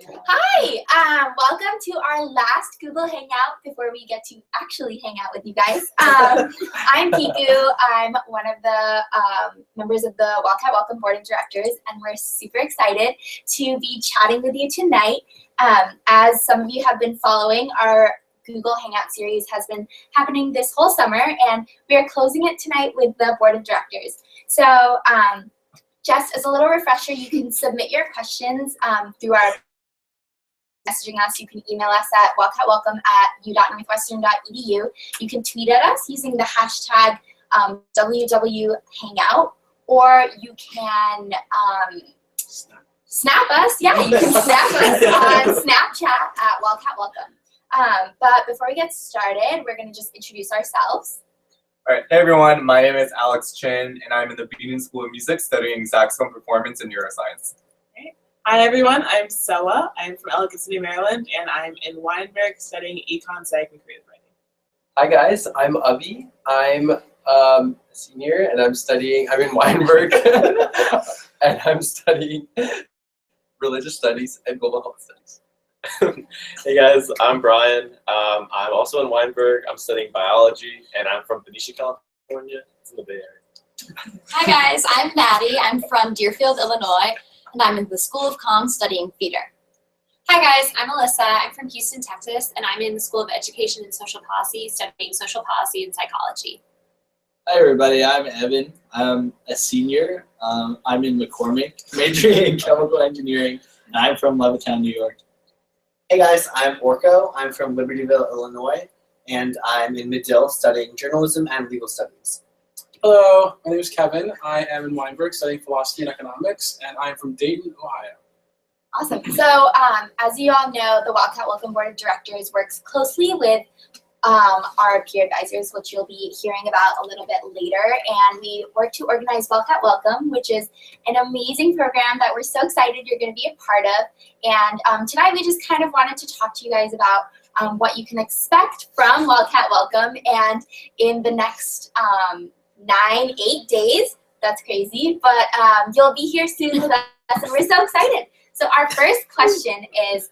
Hi, welcome to our last Google Hangout before we get to actually hang out with you guys. I'm Piku. I'm one of the members of the Wildcat Welcome Board of Directors, and we're super excited to be chatting with you tonight. As some of you have been following, our Google Hangout series has been happening this whole summer, and we are closing it tonight with the Board of Directors. So just as a little refresher, you can submit your questions through our messaging us. You can email us at wildcatwelcome@u.northwestern.edu. You can tweet at us using the hashtag WWHangout, or you can snap us. Yeah, you can snap us on Snapchat at Wildcat Welcome. But before we get started, we're going to just introduce ourselves. All right, hey everyone, my name is Alex Chin, and I'm in the Beaton School of Music studying saxophone performance and neuroscience. Hi everyone, I'm Sella. I'm from Ellicott City, Maryland, and I'm in Weinberg studying econ, psych, and creative writing. Hi guys, I'm Avi. I'm a senior, and I'm in Weinberg, and I'm studying religious studies and global health studies. Hey guys, I'm Brian. I'm also in Weinberg. I'm studying biology, and I'm from Benicia, California. It's in the Bay Area. Hi guys, I'm Maddie. I'm from Deerfield, Illinois, and I'm in the School of Comm studying theater. Hi guys, I'm Alyssa. I'm from Houston, Texas, and I'm in the School of Education and Social Policy studying social policy and psychology. Hi everybody, I'm Evan. I'm a senior. I'm in McCormick, majoring in chemical engineering, and I'm from Levittown, New York. Hey guys, I'm Orko. I'm from Libertyville, Illinois, and I'm in Medill studying journalism and legal studies. Hello, my name is Kevin. I am in Weinberg studying philosophy and economics, and I'm from Dayton, Ohio. Awesome. So as you all know, the Wildcat Welcome Board of Directors works closely with our peer advisors, which you'll be hearing about a little bit later. And we work to organize Wildcat Welcome, which is an amazing program that we're so excited you're going to be a part of. And tonight we just kind of wanted to talk to you guys about what you can expect from Wildcat Welcome. And in the next 8 days, that's crazy, but you'll be here soon with us, and we're so excited. So our first question is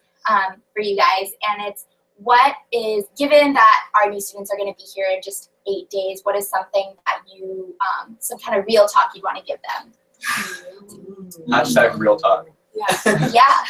for you guys, and it's, given that our new students are going to be here in just 8 days, what is something that you, some kind of real talk you'd want to give them? Hashtag real talk. Yeah.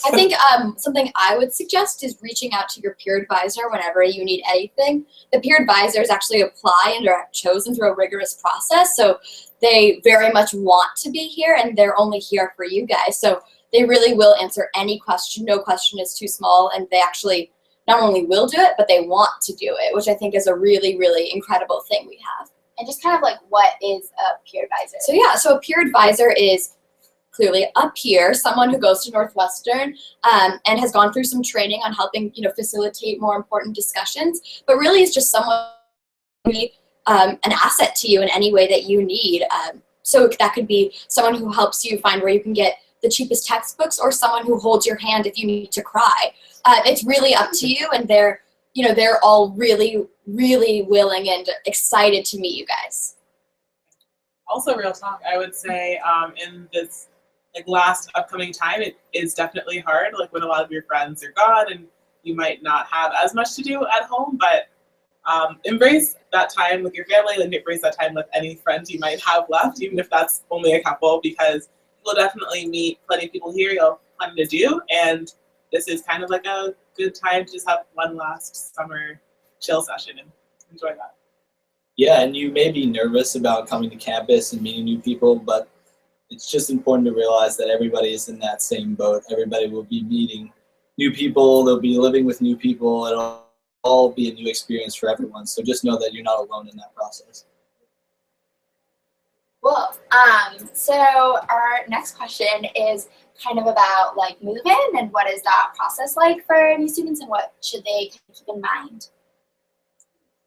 I think something I would suggest is reaching out to your peer advisor whenever you need anything. The peer advisors actually apply and are chosen through a rigorous process, so they very much want to be here, and they're only here for you guys. So they really will answer any question. No question is too small, and they actually not only will do it, but they want to do it, which I think is a really, really incredible thing we have. And just kind of like, what is a peer advisor? So a peer advisor is clearly a peer, someone who goes to Northwestern and has gone through some training on helping, facilitate more important discussions, but really is just someone who can be an asset to you in any way that you need. So that could be someone who helps you find where you can get the cheapest textbooks, or someone who holds your hand if you need to cry. It's really up to you, and they're all really, really willing and excited to meet you guys. Also, real talk, I would say in this last upcoming time, it is definitely hard, when a lot of your friends are gone and you might not have as much to do at home, but embrace that time with your family, and embrace that time with any friends you might have left, even if that's only a couple, because you'll definitely meet plenty of people here. You'll have plenty to do, and this is kind of like a good time to just have one last summer chill session and enjoy that. Yeah, and you may be nervous about coming to campus and meeting new people, but it's just important to realize that everybody is in that same boat. Everybody will be meeting new people. They'll be living with new people. It'll all be a new experience for everyone. So just know that you're not alone in that process. Cool. So our next question is kind of about move-in, and what is that process like for new students, and what should they keep in mind?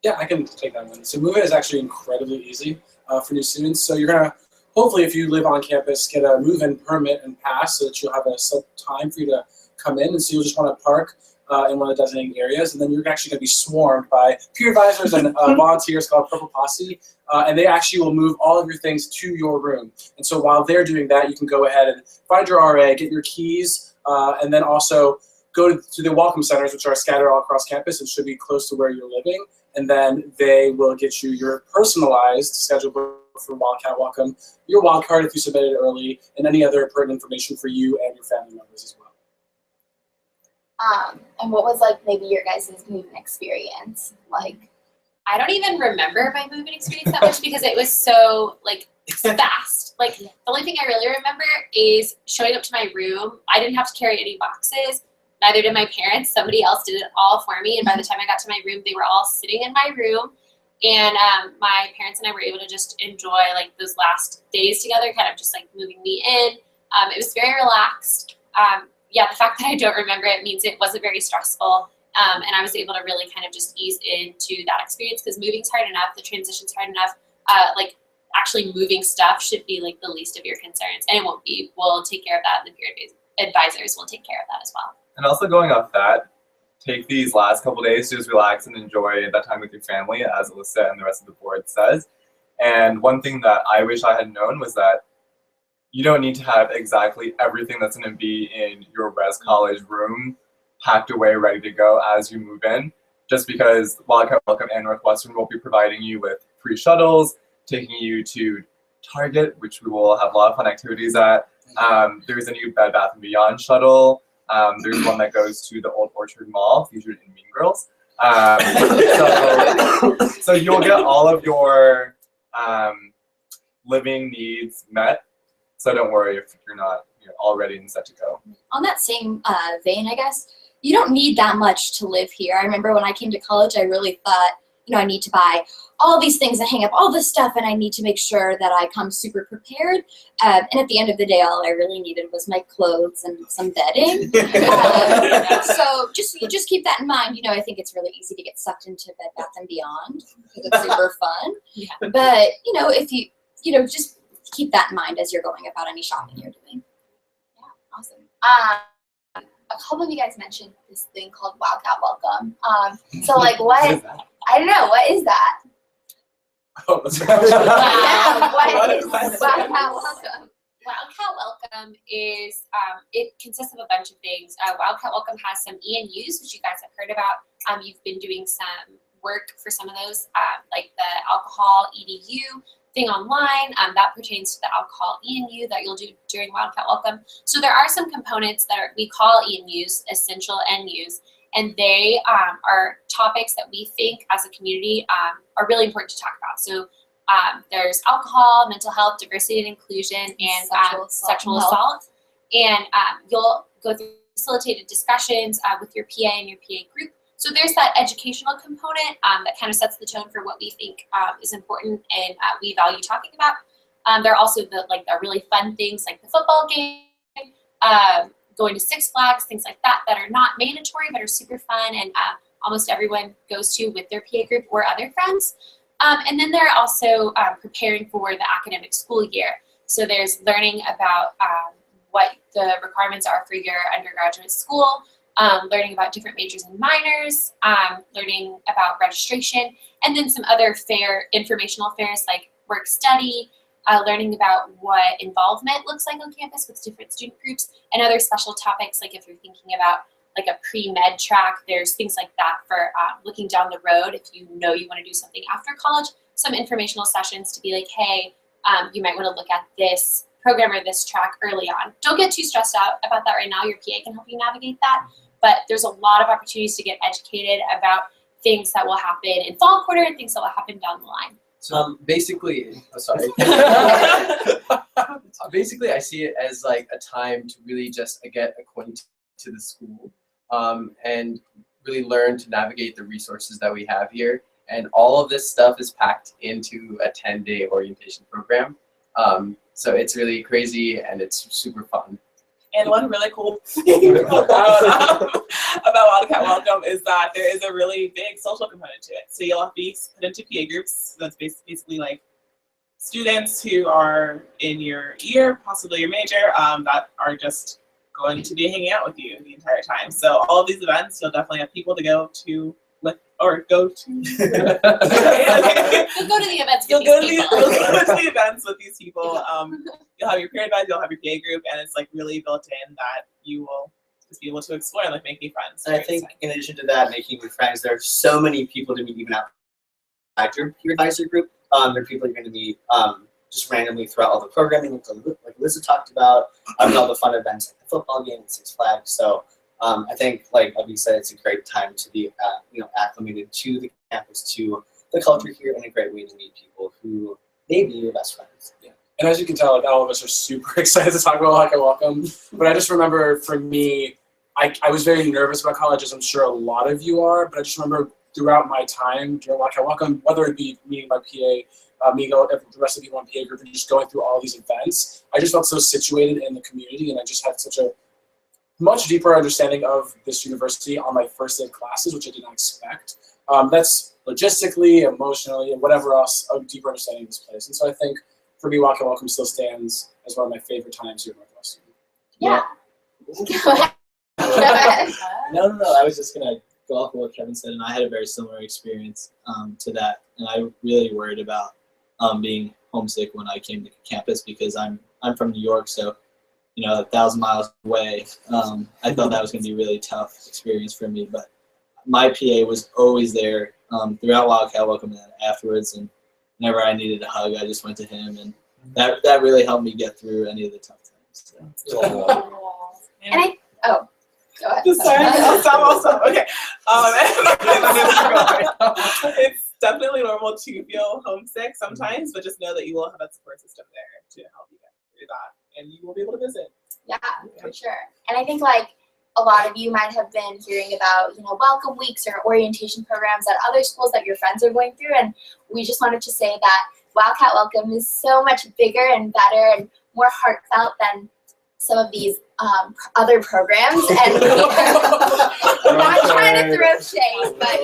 Yeah, I can take that one. So move-in is actually incredibly easy for new students. So you're going to, hopefully if you live on campus, get a move-in permit and pass so that you'll have a set time for you to come in, and so you'll just want to park in one of the designated areas, and then you're actually going to be swarmed by peer advisors and volunteers called Purple Posse, and they actually will move all of your things to your room. And so while they're doing that, you can go ahead and find your RA, get your keys, And then also go to the welcome centers, which are scattered all across campus and should be close to where you're living. And then they will get you your personalized schedule for Wildcat Welcome, your wild card if you submitted early, and any other pertinent information for you and your family members as well. And what was like maybe your guys' moving experience like? I don't even remember my moving experience that much because it was so like fast. Like the only thing I really remember is showing up to my room. I didn't have to carry any boxes. Neither did my parents. Somebody else did it all for me. And by the time I got to my room, they were all sitting in my room. And my parents and I were able to just enjoy like those last days together, kind of just like moving me in. It was very relaxed. Yeah, the fact that I don't remember it means it wasn't very stressful. And I was able to really kind of just ease into that experience because moving's hard enough, the transition's hard enough. Like actually moving stuff should be like the least of your concerns, and it won't be. We'll take care of that. The peer advisors will take care of that as well. And also going off that, take these last couple days to just relax and enjoy that time with your family, as Alyssa and the rest of the board says. And one thing that I wish I had known was that you don't need to have exactly everything that's going to be in your res college room packed away, ready to go as you move in. Just because Wildcat Welcome and Northwestern will be providing you with free shuttles, taking you to Target, which we will have a lot of fun activities at. There's a new Bed Bath & Beyond shuttle. There's one that goes to the Old Orchard Mall, featured in Mean Girls. So you'll get all of your living needs met. So don't worry if you're not all ready and set to go. On that same vein, I guess, you don't need that much to live here. I remember when I came to college, I really thought, I need to buy all these things and hang up all this stuff, and I need to make sure that I come super prepared. And at the end of the day, all I really needed was my clothes and some bedding. So just keep that in mind. I think it's really easy to get sucked into Bed Bath & Beyond because it's super fun. Yeah. But, if you, just keep that in mind as you're going about any shopping you're doing. Yeah, awesome. A couple of you guys mentioned this thing called Wildcat Welcome. So like what is that? I don't know, what is that? Oh, that's Yeah, what is Wildcat Welcome? Wildcat Welcome is, it consists of a bunch of things. Wildcat Welcome has some ENUs, which you guys have heard about. You've been doing some work for some of those, like the alcohol EDU thing online. That pertains to the alcohol ENU that you'll do during Wildcat Welcome. So there are some components that we call ENUs, essential NUs, and they are topics that we think as a community are really important to talk about. So there's alcohol, mental health, diversity and inclusion, and sexual assault. And you'll go through facilitated discussions with your PA and your PA group. So there's that educational component that kind of sets the tone for what we think is important and we value talking about. There are also the really fun things like the football game, going to Six Flags, things like that are not mandatory but are super fun and almost everyone goes to with their PA group or other friends. And then they're also preparing for the academic school year. So there's learning about what the requirements are for your undergraduate school, learning about different majors and minors, learning about registration, and then some other informational fairs like work study, learning about what involvement looks like on campus with different student groups, and other special topics like if you're thinking about like a pre-med track, there's things like that for looking down the road if you want to do something after college, some informational sessions to be like, hey, you might want to look at this program or this track early on. Don't get too stressed out about that right now. Your PA can help you navigate that. But there's a lot of opportunities to get educated about things that will happen in fall quarter and things that will happen down the line. So basically, basically I see it as like a time to really just get acquainted to the school and really learn to navigate the resources that we have here. And all of this stuff is packed into a 10-day orientation program. So it's really crazy and it's super fun. And one really cool thing about Wildcat Welcome is that there is a really big social component to it. So you'll be put into PA groups. So that's basically like students who are in your year, possibly your major, that are just going to be hanging out with you the entire time. So all of these events, you'll definitely have people to go to with or go to. You'll go to the events You'll with go to these the, people. you'll go to the events with these people. You'll have your peer advisor, you'll have your PA group, and it's like really built in that you will just be able to explore and like make new friends. And I think in addition to that, making new friends, there are so many people to meet even outside your peer advisor group. There are people you're going to meet just randomly throughout all the programming, like Alyssa talked about, and all the fun events like the football game and Six Flags. So I think, like Abby said, it's a great time to be acclimated to the campus, to the culture here, and a great way to meet people who may be your best friends. Yeah. And as you can tell, like all of us are super excited to talk about Wildcat Welcome. But I just remember, for me, I was very nervous about college, as I'm sure a lot of you are. But I just remember throughout my time during Wildcat Welcome, whether it be meeting my PA, the rest of the people on PA group, and just going through all these events, I just felt so situated in the community, and I just had such a much deeper understanding of this university on my first day of classes, which I did not expect. That's logistically, emotionally, and whatever else, a deeper understanding of this place. And so I think, for me, Wildcat Welcome still stands as one of my favorite times here at Northwestern. Yeah. Go ahead. Go ahead. No. I was just gonna go off of what Kevin said, and I had a very similar experience to that. And I really worried about being homesick when I came to campus because I'm from New York, so 1,000 miles away. I thought that was gonna be a really tough experience for me, but my PA was always there throughout Wildcat Welcome and afterwards, and whenever I needed a hug, I just went to him, and that really helped me get through any of the tough times. So. And go ahead. Sorry, I'll stop. Okay. It's definitely normal to feel homesick sometimes, but just know that you will have a support system there to help you get through that, and you will be able to visit. Yeah, for sure. And I think like a lot of you might have been hearing about, welcome weeks or orientation programs at other schools that your friends are going through, and we just wanted to say that Wildcat Welcome is so much bigger and better and more heartfelt than some of these other programs. And we're not trying to throw shade, but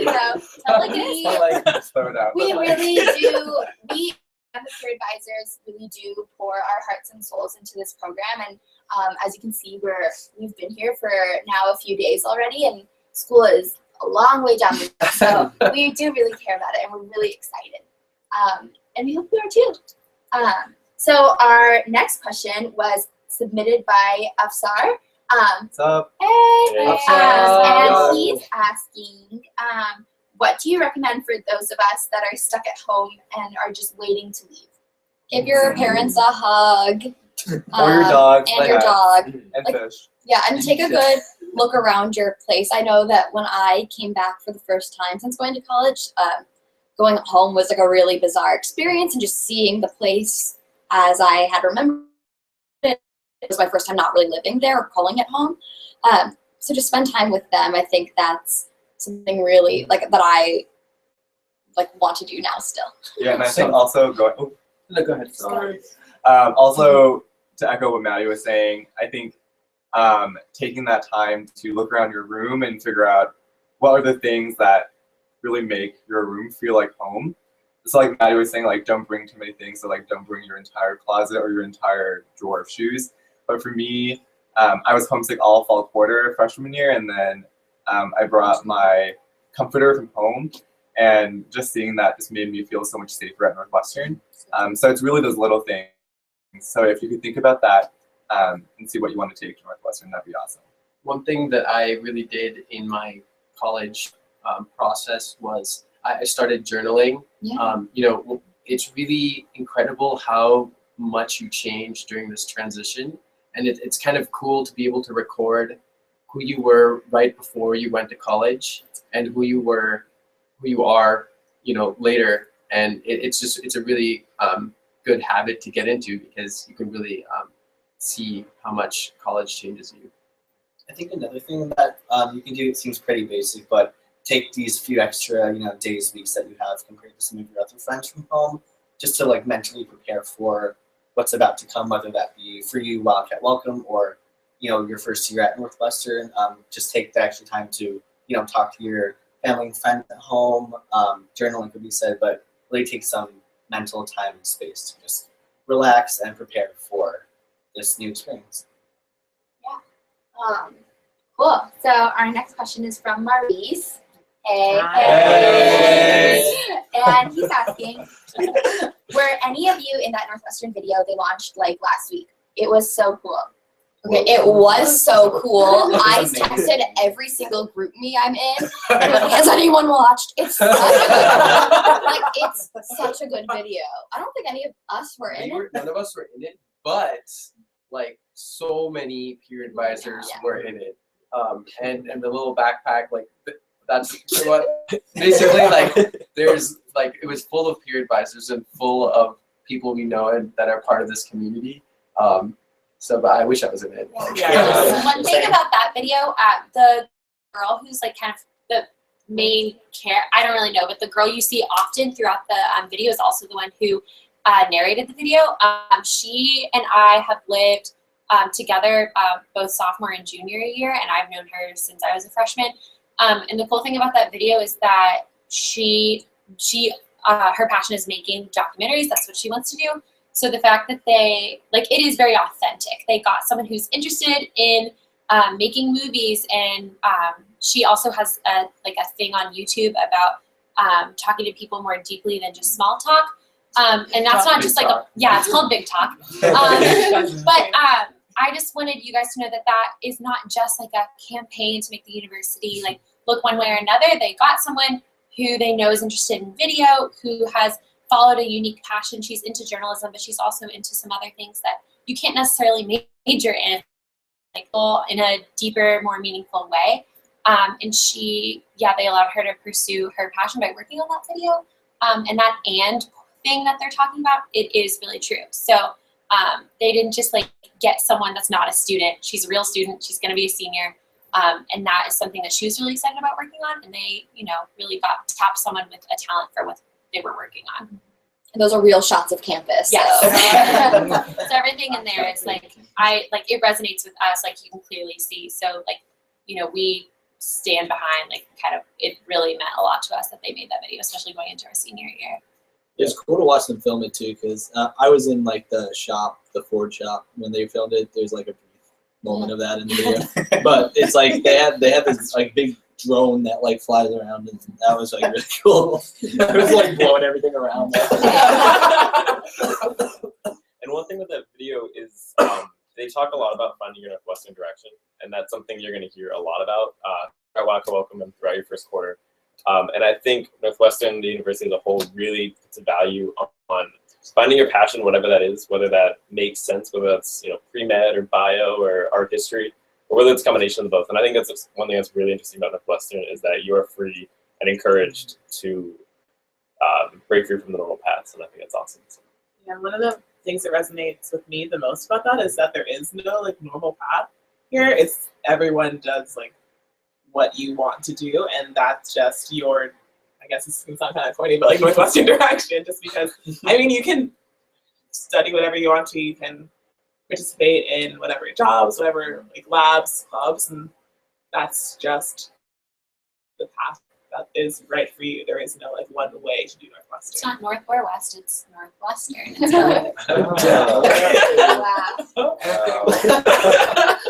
we really do. We and the peer advisors really do pour our hearts and souls into this program, and as you can see, we've been here for now a few days already, and school is a long way down the road. So we do really care about it, and we're really excited, and we hope you are too. So our next question was submitted by Afsar. What's up? Hey, Afsar. and he's asking, what do you recommend for those of us that are stuck at home and are just waiting to leave? Give your parents a hug. Or your dog. And your dog. And Like, fish. Yeah, and take a good look around your place. I know that when I came back for the first time since going to college, going home was like a really bizarre experience, and just seeing the place as I had remembered it. It was my first time not really living there or calling it home. So just spend time with them. I think that's something really that I want to do now still. Yeah, and I think also going. Oh, No, go ahead. sorry. Also, to echo what Maddie was saying, I think taking that time to look around your room and figure out what are the things that really make your room feel like home. It's like Maddie was saying, don't bring too many things. So don't bring your entire closet or your entire drawer of shoes. But for me, I was homesick all fall quarter freshman year, and then I brought my comforter from home, and just seeing that just made me feel so much safer at Northwestern. So it's really those little things. So if you could think about that and see what you want to take to Northwestern, that'd be awesome. One thing that I really did in my college process was I started journaling. Yeah. It's really incredible how much you change during this transition, and it's kind of cool to be able to record who you were right before you went to college and who you are, later. And it's a really good habit to get into, because you can really see how much college changes you. I think another thing that you can do, it seems pretty basic, but take these few extra, days, weeks that you have compared to some of your other friends from home, just to mentally prepare for what's about to come, whether that be for you Wildcat Welcome or your first year at Northwestern. Just take the extra time to talk to your family and friends at home. Journaling could be said, but really take some mental time and space to just relax and prepare for this new experience. Cool. So our next question is from Maurice. Hey. And he's asking, were any of you in that Northwestern video they launched like last week? It was so cool. Okay, it was so cool. I Amazing. texted every single group me I'm in. And like, has anyone watched? It's such a good video. I don't think any of us were in it. None of us were in it, but like so many peer advisors Yeah. were in it. And the little backpack, like that's what basically like there's like it was full of peer advisors and full of people we know and that are part of this community. So, but I wish I was in it. Yeah. One thing about that video, the girl who's like kind of the main I don't really know, but the girl you see often throughout the video is also the one who narrated the video. She and I have lived together both sophomore and junior year, and I've known her since I was a freshman. And the cool thing about that video is that her passion is making documentaries. That's what she wants to do. So the fact that it is very authentic. They got someone who's interested in making movies, and she also has a thing on YouTube about talking to people more deeply than just small talk. And that's not just it's called Big Talk. But I just wanted you guys to know that is not just like a campaign to make the university look one way or another. They got someone who they know is interested in video, who has followed a unique passion. She's into journalism, but she's also into some other things that you can't necessarily major in, in a deeper, more meaningful way. And they allowed her to pursue her passion by working on that video. And that thing that they're talking about, it is really true. So they didn't just get someone that's not a student. She's a real student. She's going to be a senior. And that is something that she was really excited about working on. And they, really tapped someone with a talent for what they were working on. And those are real shots of campus. Yes. So. So everything in there is it resonates with us, you can clearly see. So we stand behind it really meant a lot to us that they made that video, especially going into our senior year. It's cool to watch them film it too, because I was in the Ford shop when they filmed it. There's a brief moment of that in the video, but it's they had this big drone that flies around, and that was really cool. It was blowing everything around. And one thing with that video is they talk a lot about finding your Northwestern direction, and that's something you're going to hear a lot about at Wildcat Welcome and throughout your first quarter. And I think Northwestern, the university as a whole, really puts a value on finding your passion, whatever that is, whether that makes sense, whether that's pre-med or bio or art history, or whether it's a combination of both. And I think that's one thing that's really interesting about Northwestern is that you are free and encouraged to break through from the normal paths, and I think that's awesome. Yeah, one of the things that resonates with me the most about that is that there is no normal path here. It's everyone does what you want to do, and that's just your, I guess it's going to sound kind of corny, but Northwestern direction, just because, you can study whatever you want to, you can participate in whatever jobs, whatever labs, clubs, and that's just the path that is right for you. There is no one way to do Northwestern. It's not North or West, it's Northwestern.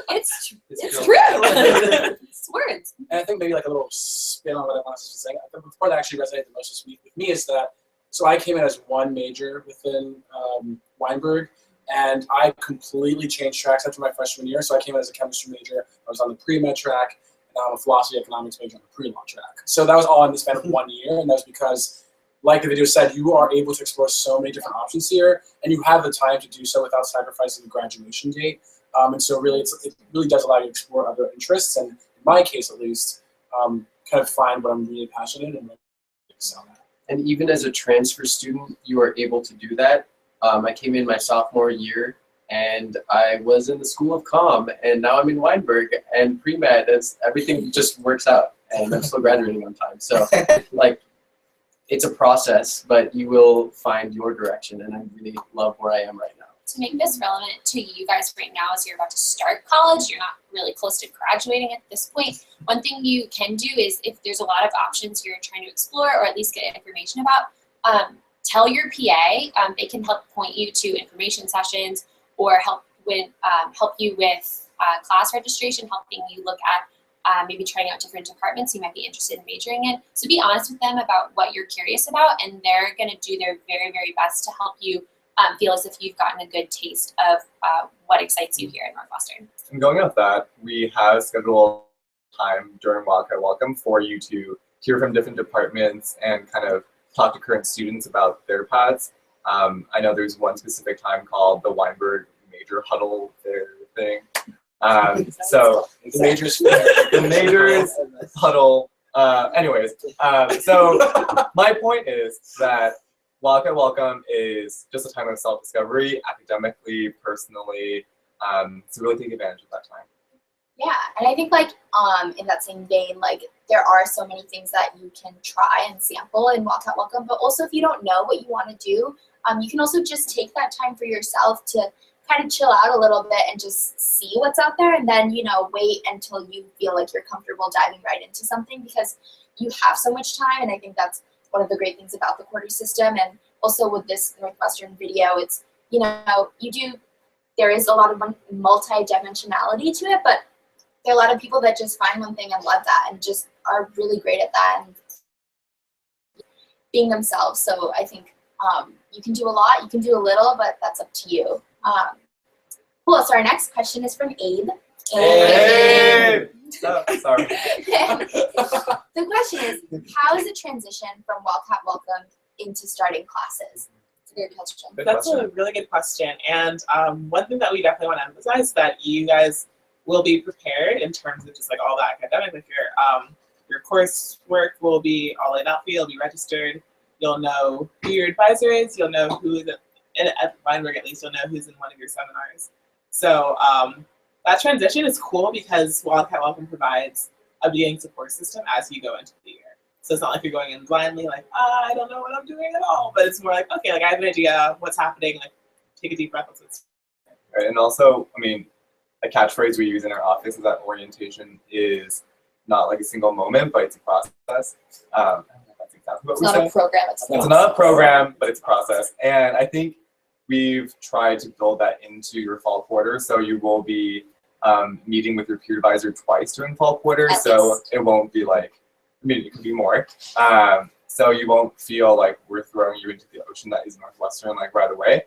It's true. It's words. And I think maybe a little spin on what I wanted to say. The part that actually resonated the most this week with me is that, so I came in as one major within Weinberg, and I completely changed tracks after my freshman year. So I came in as a chemistry major. I was on the pre-med track, and now I'm a philosophy economics major on the pre-law track. So that was all in the span of 1 year, and that was because, like the video said, you are able to explore so many different options here, and you have the time to do so without sacrificing the graduation date. And so really, it really does allow you to explore other interests, and in my case at least, kind of find what I'm really passionate in and really excel at. And even as a transfer student, you are able to do that. I came in my sophomore year, and I was in the School of Comm, and now I'm in Weinberg and pre-med. Everything just works out, and I'm still graduating on time. So, it's a process, but you will find your direction, and I really love where I am right now. To make this relevant to you guys right now as you're about to start college, you're not really close to graduating at this point. One thing you can do is, if there's a lot of options you're trying to explore or at least get information about, tell your PA. They can help point you to information sessions or help you with class registration, helping you look maybe trying out different departments you might be interested in majoring in. So be honest with them about what you're curious about, and they're going to do their very, very best to help you feel as if you've gotten a good taste of what excites you here at Northwestern. And going off that, we have scheduled time during Wildcat Welcome for you to hear from different departments and kind of talk to current students about their paths. I know there's one specific time called the Weinberg Major Huddle thing. So The majors. the majors huddle. Anyways, so my point is that Wildcat Welcome is just a time of self-discovery, academically, personally. So really take advantage of that time. Yeah, and I think like in that same vein, like there are so many things that you can try and sample in Wildcat Welcome, but also if you don't know what you want to do, you can also just take that time for yourself to kind of chill out a little bit and just see what's out there, and then wait until you feel like you're comfortable diving right into something, because you have so much time. And I think that's one of the great things about the quarter system, and also with this Northwestern video, it's there is a lot of multi-dimensionality to it, but there are a lot of people that just find one thing and love that and just are really great at that and being themselves. So I think you can do a lot, you can do a little, but that's up to you. Cool, so our next question is from Abe. Hey! Oh, sorry. The question is, how is the transition from Wildcat Welcome into starting classes? It's a good question. That's a really good question. And one thing that we definitely want to emphasize is that you guys will be prepared in terms of just like all the academic, like your coursework will be all laid out for you, you'll be registered, you'll know who your advisor is, you'll know who is at Weinberg at least, you'll know who's in one of your seminars. So that transition is cool because Wildcat Welcome provides a beginning support system as you go into the year. So it's not like you're going in blindly, like, I don't know what I'm doing at all, but it's more like, okay, like I have an idea what's happening, like take a deep breath. Right, and also, I mean, a catchphrase we use in our office is that orientation is not like a single moment, but it's a process. That's exactly what It's we not say. a program. It's Not a program, but it's a process. And I think we've tried to build that into your fall quarter. So you will be meeting with your peer advisor twice during fall quarter. At So least. it won't be like, I mean, it could be more. So you won't feel like we're throwing you into the ocean that is Northwestern like right away.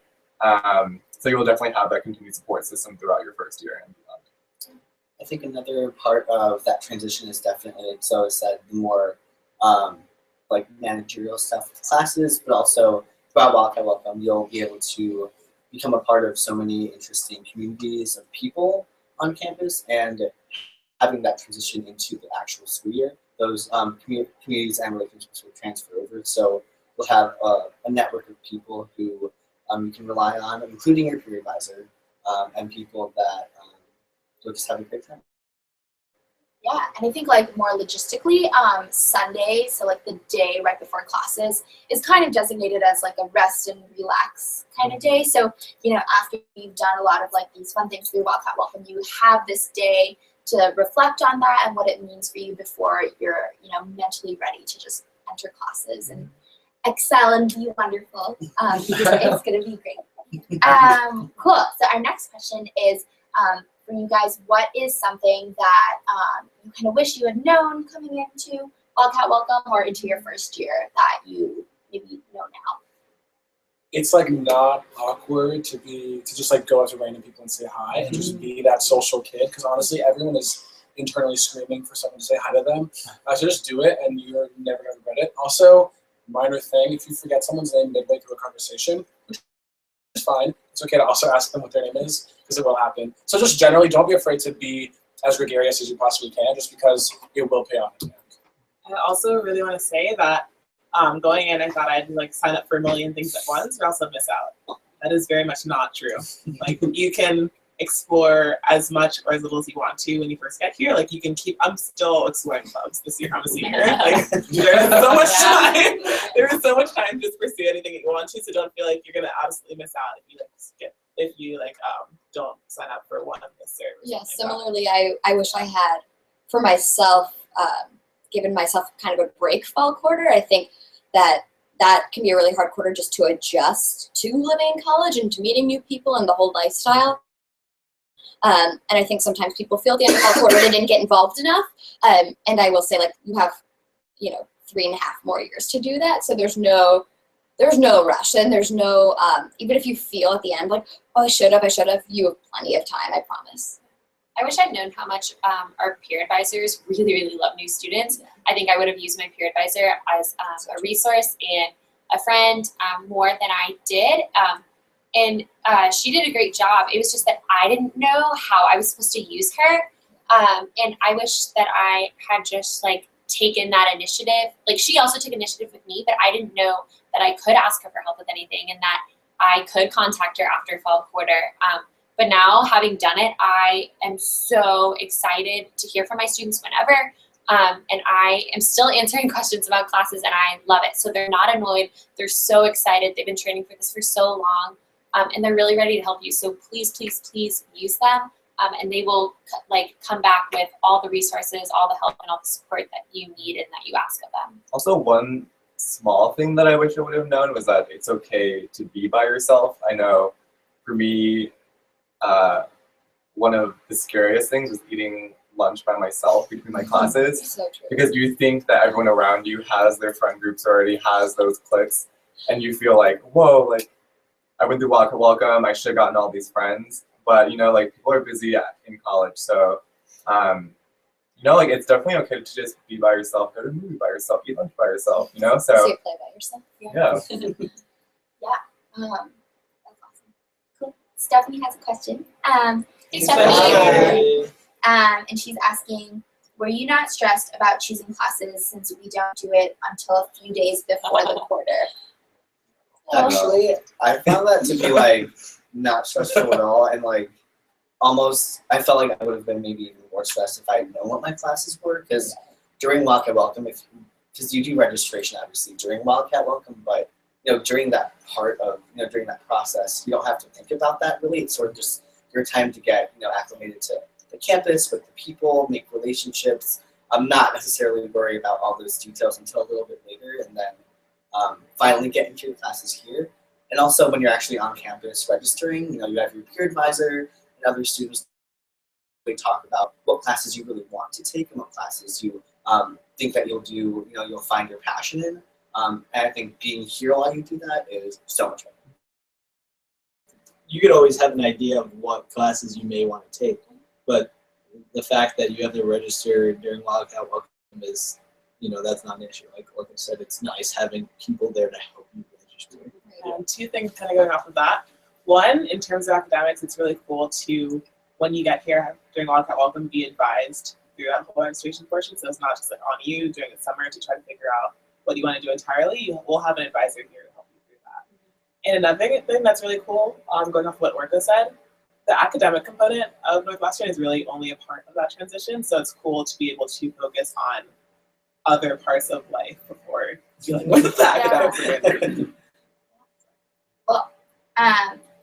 So you will definitely have that continued support system throughout your first year and beyond. I think another part of that transition is definitely, like Zoe said, the more like managerial stuff with classes, but also throughout Wildcat Welcome, you'll be able to become a part of so many interesting communities of people on campus, and having that transition into the actual school year, those communities and relationships will transfer over. So you'll have a network of people who you can rely on, including your peer advisor, and people that you'll just have a great time. Yeah, and I think like more logistically, Sunday, so like the day right before classes, is kind of designated as like a rest and relax kind of day. So, after you've done a lot of like these fun things through Wildcat Welcome, you have this day to reflect on that and what it means for you before you're, mentally ready to just enter classes and excel and be wonderful. It's gonna be great. Cool. So our next question is, for you guys, what is something that you kind of wish you had known coming into Wildcat Welcome or into your first year that you maybe know now? It's like not awkward to just like go up to random people and say hi and just be that social kid, because honestly everyone is internally screaming for someone to say hi to them. So just do it and you're never gonna regret it. Also, minor thing, if you forget someone's name midway through a conversation, which is fine, it's okay to also ask them what their name is, because it will happen. So just generally, don't be afraid to be as gregarious as you possibly can, just because it will pay off in the end. I also really want to say that going in, I thought I'd like sign up for a million things at once, but also miss out. That is very much not true. Like you can explore as much or as little as you want to when you first get here. Like you can I'm still exploring clubs this year. I'm a senior. Like there's so much time. There is so much time to just pursue anything that you want to. So don't feel like you're gonna absolutely miss out if you don't sign up for one of the servers. Yeah, similarly, I wish I had, for myself, given myself kind of a break fall quarter. I think that can be a really hard quarter just to adjust to living in college and to meeting new people and the whole lifestyle. And I think sometimes people feel at the end of fall quarter they didn't get involved enough. And I will say, like, you have, 3.5 more years to do that. So there's no rush, and there's no, even if you feel at the end like, oh, I should have, you have plenty of time, I promise. I wish I'd known how much our peer advisors really, really love new students. I think I would have used my peer advisor as a resource and a friend more than I did. And she did a great job. It was just that I didn't know how I was supposed to use her. And I wish that I had just taken that initiative. Like, she also took initiative with me, but I didn't know that I could ask her for help with anything and that I could contact her after fall quarter. But now, having done it, I am so excited to hear from my students whenever. And I am still answering questions about classes, and I love it. So they're not annoyed. They're so excited. They've been training for this for so long, and they're really ready to help you. So please, please, please use them, and they will come back with all the resources, all the help, and all the support that you need and that you ask of them. Also, one small thing that I wish I would have known was that it's okay to be by yourself. I know for me, one of the scariest things was eating lunch by myself between my classes, So true. because you think that everyone around you has their friend groups already, has those cliques, and you feel like, whoa, I went through Wildcat Welcome, I should have gotten all these friends, but people are busy in college, so it's definitely okay to just be by yourself, go to a movie by yourself, eat lunch by yourself, See so you play by yourself. yeah. That's awesome. Cool. Stephanie has a question. Hey, Thanks, Stephanie. Stephanie. And she's asking, were you not stressed about choosing classes since we don't do it until a few days before the quarter? Actually, I found that to be not stressful at all, and almost I felt like I would have been maybe even more stressed if I had known what my classes were, because during Wildcat Welcome, because you do registration obviously during Wildcat Welcome, but during that part of during that process, you don't have to think about that really. It's sort of just your time to get acclimated to the campus with the people, make relationships. I'm not necessarily worried about all those details until a little bit later, and then finally get into your classes here. And also when you're actually on campus registering, you have your peer advisor and other students. They talk about what classes you really want to take and what classes you think that you'll do, you'll find your passion in. And I think being here while you do that is so much fun. You could always have an idea of what classes you may want to take, but the fact that you have to register during Wildcat Welcome is, that's not an issue. Like I said, it's nice having people there to help you register. Two things kind of going off of that. One, in terms of academics, it's really cool to, when you get here during Wildcat Welcome, be advised through that whole registration portion. So it's not just on you during the summer to try to figure out what you want to do entirely. We'll have an advisor here to help you through that. And another thing that's really cool, going off what Orca said, the academic component of Northwestern is really only a part of that transition. So it's cool to be able to focus on other parts of life before dealing with the academics. Well,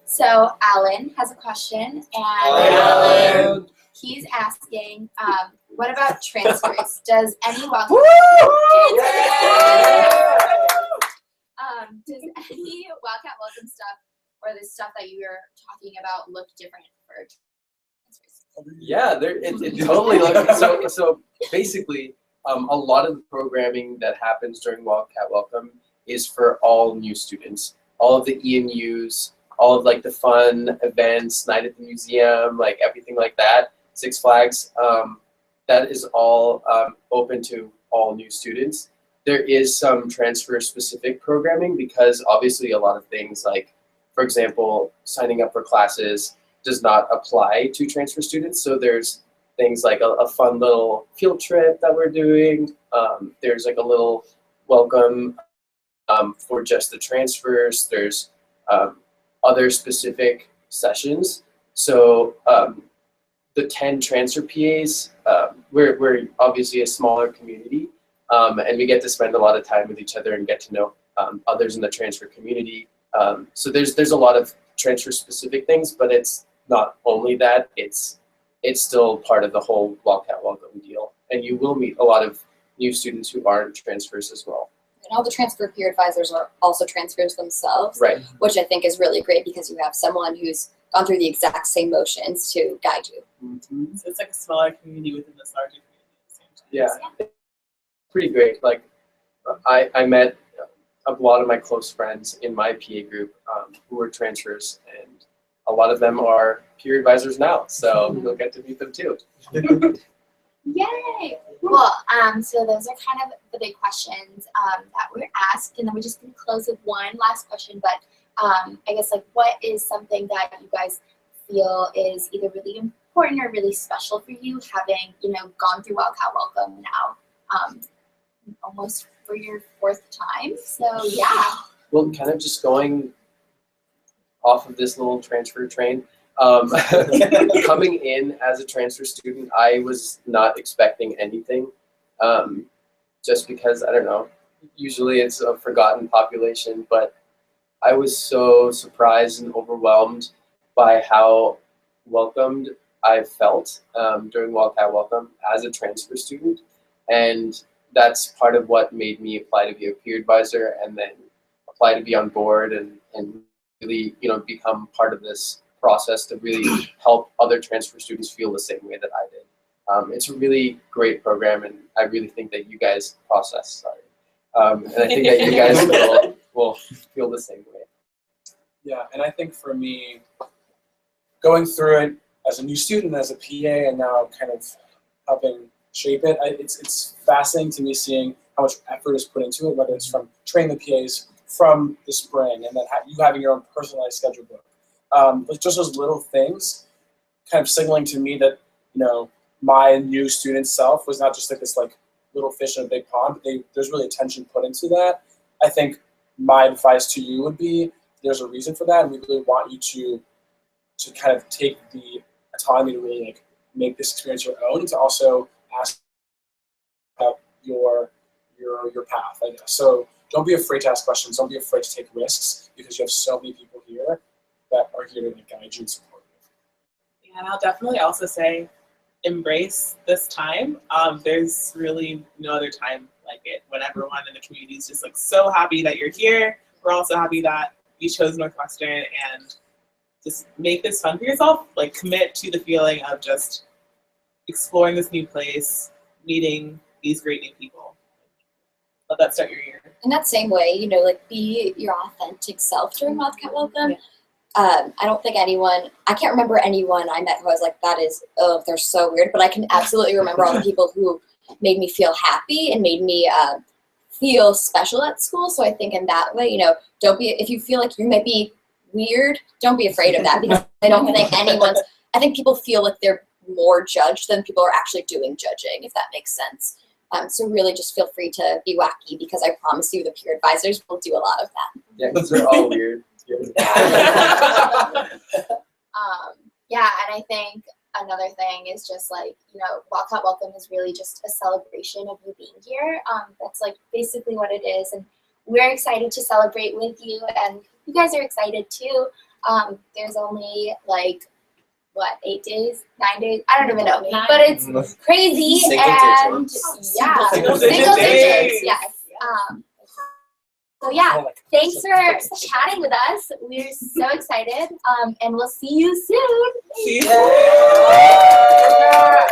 so Alan has a question, and Alan. he's asking, what about transfers? Does any Wildcat does any Wildcat Welcome stuff or the stuff that you were talking about look different for transfers? Yeah, it totally looks so basically, a lot of the programming that happens during Wildcat Welcome is for all new students. All of the ENUs, all of the fun events, night at the museum, everything like that, Six Flags, that is all open to all new students. There is some transfer specific programming because obviously a lot of things for example, signing up for classes does not apply to transfer students. So there's things like a fun little field trip that we're doing. There's a little welcome for just the transfers. There's other specific sessions. So the 10 transfer PAs, we're obviously a smaller community, and we get to spend a lot of time with each other and get to know others in the transfer community. So there's a lot of transfer specific things, but it's not only that, it's still part of the whole Wildcat Welcome deal. And you will meet a lot of new students who aren't transfers as well. And all the transfer peer advisors are also transfers themselves, Right. which I think is really great because you have someone who's gone through the exact same motions to guide you. Mhm. So it's like a smaller community within this larger community at the same time. Yeah, pretty great. Like, I met a lot of my close friends in my PA group who were transfers, and a lot of them are peer advisors now. So you'll get to meet them too. Yay! Well, so those are kind of the big questions that were asked, and then we're just gonna close with one last question. But I guess like, what is something that you guys feel is either really important or really special for you, having gone through Wildcat Welcome now, almost for your 4th time? So yeah. Well, kind of just going off of this little transfer train. Coming in as a transfer student, I was not expecting anything, just because, I don't know, usually it's a forgotten population, but I was so surprised and overwhelmed by how welcomed I felt during Wildcat Welcome as a transfer student, and that's part of what made me apply to be a peer advisor and then apply to be on board and really, become part of this process to really help other transfer students feel the same way that I did. It's a really great program, and I really think that you guys and I think that you guys will feel the same way. Yeah, and I think for me, going through it as a new student, as a PA, and now kind of helping shape it, it's fascinating to me seeing how much effort is put into it, whether it's from training the PAs from the spring, and then you having your own personalized schedule book. But just those little things kind of signaling to me that, my new student self was not just like this like little fish in a big pond, but there's really attention put into that. I think my advice to you would be, there's a reason for that, and we really want you to kind of take the autonomy to really like make this experience your own, and to also ask about your path, I guess. So don't be afraid to ask questions. Don't be afraid to take risks, because you have so many people here that are here to like guide you and support you. Yeah, and I'll definitely also say, embrace this time. There's really no other time like it, when everyone in the community is just like so happy that you're here. We're also happy that you chose Northwestern, and just make this fun for yourself. Like, commit to the feeling of just exploring this new place, meeting these great new people. Let that start your year. In that same way, like, be your authentic self during Wildcat Welcome. Yeah. I don't think I can't remember anyone I met who I was like, they're so weird, but I can absolutely remember all the people who made me feel happy and made me feel special at school. So I think in that way, if you feel like you might be weird, don't be afraid of that, because I don't think I think people feel like they're more judged than people are actually doing judging, if that makes sense. So really just feel free to be wacky, because I promise you the peer advisors will do a lot of that. Yeah, because they're all weird. Yeah, and I think another thing is just like, Wildcat Welcome is really just a celebration of you being here. That's like basically what it is, and we're excited to celebrate with you, and you guys are excited too. There's only like 8 days, 9 days, I don't even know, but it's crazy. And yeah, single digits, yes. So yeah, thanks for chatting with us. We're so excited, and we'll see you soon. See you. Yeah.